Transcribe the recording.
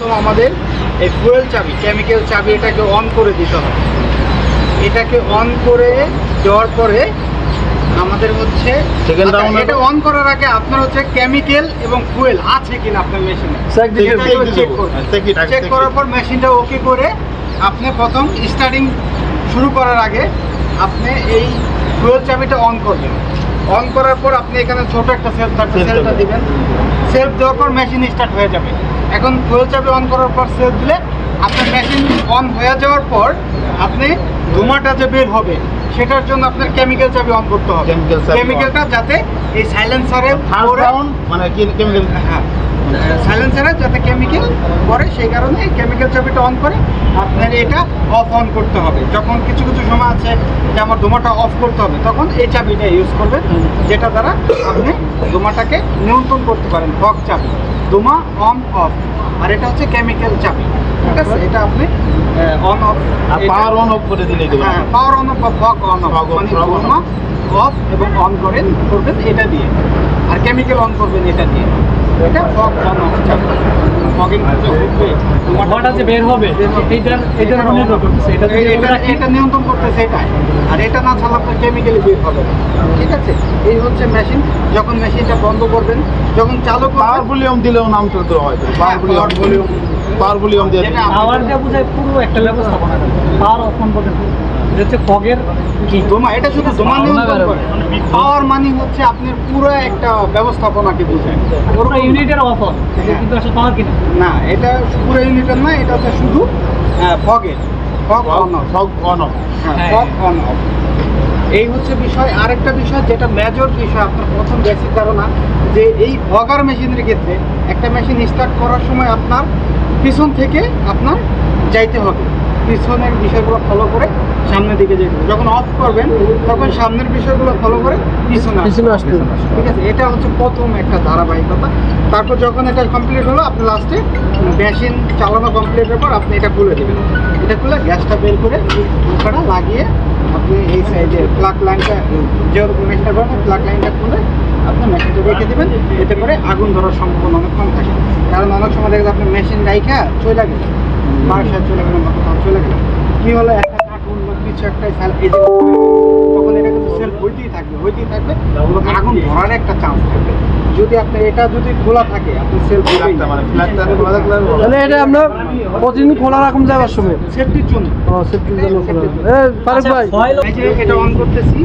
তো আমাদের এই ফুয়েল চাবি, কেমিক্যাল চাবি, এটাকে অন করে দিতে হবে। এটাকে অন করে দেওয়ার পরে আমাদের হচ্ছে এটা অন করার আগে আপনার হচ্ছে কেমিক্যাল এবং ফুয়েল আছে কিনা আপনার মেশিনে চেক করার পর মেশিনটা ওকে করে আপনি প্রথম স্টার্টিং শুরু করার আগে আপনি এই ফুয়েল চাবিটা অন করবেন। অন করার পর আপনি এখানে ছোট একটা সেলফ থাকবে, সেলফটা দিবেন। সেলফ দেওয়ার পর মেশিন স্টার্ট হয়ে যাবে। এখন ফুয়েল চাবি অন করার পর সেলফ দিলে আপনার মেশিন অন হয়ে যাওয়ার পর আপনি ধোঁয়াটা যে বের হবে সেটার জন্য আপনার কেমিক্যাল চাবি অন করতে হবে। কেমিক্যালটা যাতে এই সাইলেন্সারের মানে কেমিক্যাল, হ্যাঁ, সাইলেন্সারে যাতে কেমিক্যাল পরে, সেই কারণে এই কেমিক্যাল চাবিটা অন করে আপনার এটা অফ অন করতে হবে। যখন কিছু কিছু সময় আছে যে আমার ধোঁয়াটা অফ করতে হবে, তখন এই চাবিটা ইউজ করবেন, যেটা দ্বারা আপনি ধোঁয়াটাকে নিয়ন্ত্রণ করতে পারেন। ফগ চাবি, ধোঁয়া অন অফ, আর এটা হচ্ছে কেমিক্যাল চাবি। ঠিক আছে, এটা আপনি on of, power on of করে দিলে, হ্যাঁ, পাওয়ার অন অফ বা ফগ অন অফ, মানে ধোঁয়া অফ এবং অন করবেন এটা দিয়ে, আর কেমিক্যাল অন করবেন এটা দিয়ে। এটা ফগ অন অফ চাবি। ফগিং ধোঁয়াটা যে বের হবে এটা নিয়ন্ত্রণ করতেছে এটা, আর এটা না ছাড়া আপনার কেমিক্যালি বের হবে না। ঠিক আছে, এই হচ্ছে মেশিন। যখন মেশিনটা বন্ধ করবেন, যখন চালু পাওয়ার ভলিউম দিলেও নাম চলতে হয়। পাওয়ার ভলিউম দিয়ে পাওয়ারটা বোঝায় পুরো একটা ব্যবস্থাপনা। পাওয়ার অফ অন করতে এটা হচ্ছে ফগের কি ধোঁয়া, এটা শুধু ধোঁয়া নিয়ন্ত্রণ করে। পাওয়ার মানে হচ্ছে আপনার পুরো একটা ব্যবস্থাপনাকে বোঝায়। পুরো ইউনিটের অফ অন, কিন্তু আসলে পাওয়ার কিনা না, এটা পুরো ইউনিটের না, এটা হচ্ছে শুধু ফগের, fog on off, fog on off. Fog on off. এই হচ্ছে বিষয়। আরেকটা বিষয় যেটা মেজর বিষয়, আপনার প্রথম বেসিক ধারণা, যে এই ফগার মেশিনের ক্ষেত্রে একটা মেশিন স্টার্ট করার সময় আপনার পিছন থেকে আপনার যাইতে হবে, পিছনের বিষয়গুলো ফলো করে সামনের দিকে যেতে হবে। যখন অফ করবেন তখন সামনের বিষয়গুলো ফলো করে পিছনে আসতে হবে। ঠিক আছে, এটা হচ্ছে প্রথম একটা ধারাবাহিকতা। তারপর যখন এটা কমপ্লিট হলো, আপনি লাস্টে মেশিন চালানো কমপ্লিটের পর আপনি এটা খুলে দেবেন। এটা খুলে গ্যাসটা বের করে মুখটা লাগিয়ে আপনি এই সাইডে প্লাগ লাইনটা, যেহেতু মেশিনটা করেন, প্লাগ লাইনটা খুলে আপনি মেশিনটা রেখে দেবেন। এতে করে আগুন ধরার সম্ভাবনা অনেক কম থাকে। কারণ অনেক সময় দেখে আপনি মেশিন রাইখা চলে গেলেন, বাসায় চলে গেলেন বা কোথাও চলে গেলেন, কি হলো, একটা কার্টুন বা কিছু একটা তখন এটা কিন্তু সেলফ হইতেই থাকবে আগুন ধরার একটা চান্স থাকবে। যদি আপনি এটা যদি খোলা থাকে, আপনি সেলফ তাহলে এটা আমরা প্রতিদিন খোলা রাখুন যাওয়ার সময় সেফটির জন্য। সেফটির জন্য ফারুক ভাই এটা অন করতেছি।